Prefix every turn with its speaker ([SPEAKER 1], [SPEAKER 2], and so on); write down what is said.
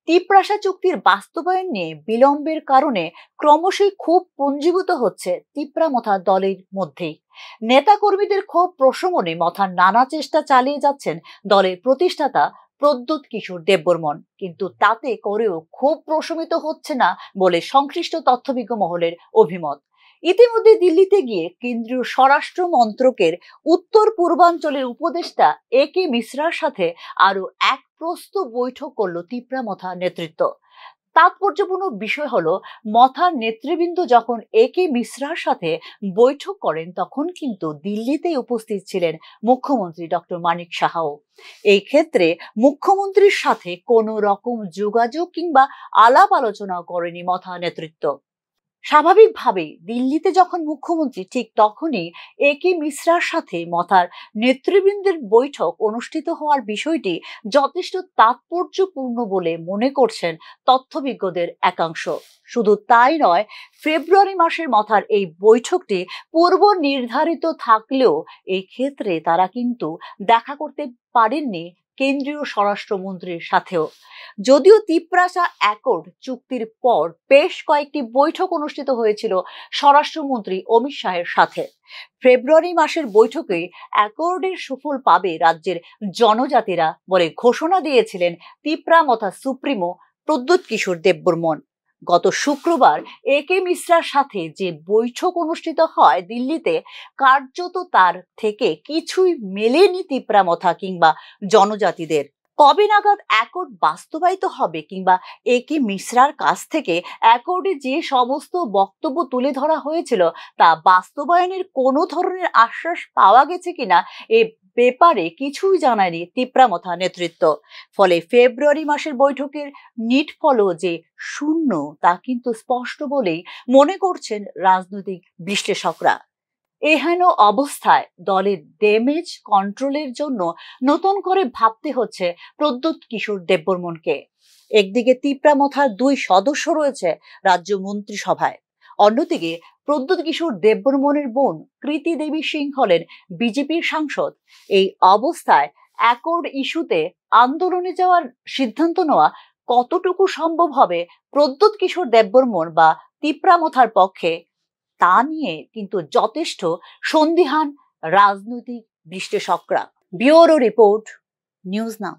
[SPEAKER 1] তিপ্রাসা চুক্তির বাস্তবায়ন নিয়ে বিলম্বের কারণে ক্রমশই ক্ষোভ পুঞ্জীভূত হচ্ছে তিপ্রামথা দলের মধ্যেই। নেতাকর্মীদের ক্ষোভ প্রশমনে মথার নানা চেষ্টা চালিয়ে যাচ্ছেন দলের প্রতিষ্ঠাতা প্রদ্যোৎ কিশোর দেববর্মন, কিন্তু তাতে করেও ক্ষোভ প্রশমিত হচ্ছে না বলে সংশ্লিষ্ট তথ্যবিজ্ঞ মহলের অভিমত। ইতিমধ্যে দিল্লিতে গিয়ে কেন্দ্রীয় স্বরাষ্ট্র মন্ত্রকের উত্তর পূর্বাঞ্চলের উপদেষ্টা একে মিশ্রার সাথে আরো এক প্রস্ত বৈঠক করল তিপ্রামথা নেতৃত্ব। তাৎপর্যপূর্ণ বিষয় হলো, মথার নেতৃবৃন্দ যখন একে মিশ্রার সাথে বৈঠক করেন তখন কিন্তু দিল্লিতেই উপস্থিত ছিলেন মুখ্যমন্ত্রী ডক্টর মানিক সাহাও। এই ক্ষেত্রে মুখ্যমন্ত্রীর সাথে কোনো রকম যোগাযোগ কিংবা আলাপ আলোচনা করেনি মথা নেতৃত্ব। স্বাভাবিকভাবেই দিল্লিতে যখন মুখ্যমন্ত্রী, ঠিক তখনই একে মিশ্রার সাথে মথার নেতৃবৃন্দের বৈঠক অনুষ্ঠিত হওয়ার বিষয়টি যথেষ্ট তাৎপর্যপূর্ণ বলে মনে করছেন তথ্যবিজ্ঞদের একাংশ। শুধু তাই নয়, ফেব্রুয়ারি মাসের মথার এই বৈঠকটি পূর্ব নির্ধারিত থাকলেও এই ক্ষেত্রে তারা কিন্তু দেখা করতে পারেননি কেন্দ্রীয় স্বরাষ্ট্রমন্ত্রীর সাথেও। যদিও তিপ্রাসা অ্যাকর্ড চুক্তির পর বেশ কয়েকটি বৈঠক অনুষ্ঠিত হয়েছিল স্বরাষ্ট্রমন্ত্রী অমিত শাহের সাথে। ফেব্রুয়ারি মাসের বৈঠকে অ্যাকর্ডের সুফল পাবে রাজ্যের জনজাতিরা বলে ঘোষণা দিয়েছিলেন তিপ্রামথা সুপ্রিমো প্রদ্যোৎ কিশোর দেববর্মন। গত শুক্রবার একে মিশ্রার সাথে যে বৈঠক অনুষ্ঠিত হয় দিল্লিতে, কার্যত তার থেকে কিছুই মেলেনি তিপ্রামথা কিংবা জনজাতিদের। কবে নাগাদ অ্যাকর্ড বাস্তবায়িত হবে কিংবা একে মিশ্রার কাছ থেকে অ্যাকর্ডে যে সমস্ত বক্তব্য তুলে ধরা হয়েছিল তা বাস্তবায়নের কোনো ধরনের আশ্বাস পাওয়া গেছে কিনা এ ব্যাপারে কিছুই জানায়নি তিপ্রামথা নেতৃত্ব। ফলে ফেব্রুয়ারি মাসের বৈঠকের নিটফলও যে শূন্য তা কিন্তু স্পষ্ট বলেই মনে করছেন রাজনৈতিক বিশ্লেষকরা। এহেন অবস্থায় দলের ড্যামেজ কন্ট্রোলের জন্য নতুন করে ভাবতে হচ্ছে প্রদ্যোৎ কিশোর দেববর্মনকে। একদিকে তিপ্রামথার দুই সদস্য রয়েছে রাজ্য মন্ত্রিসভায়, অন্যদিকে প্রদ্যোৎ কিশোর দেববর্মনের বোন কৃতি দেবী সিং হলেন বিজেপির সাংসদ। এই অবস্থায় অ্যাকর্ড ইস্যুতে আন্দোলনে যাওয়ার সিদ্ধান্ত নেওয়া কতটুকু সম্ভব হবে প্রদ্যোৎ কিশোর দেববর্মন বা তিপ্রামথার পক্ষে, তা নিয়ে কিন্তু যথেষ্ট সন্দিহান রাজনৈতিক বিশ্লেষকরা। Bureau report, news now.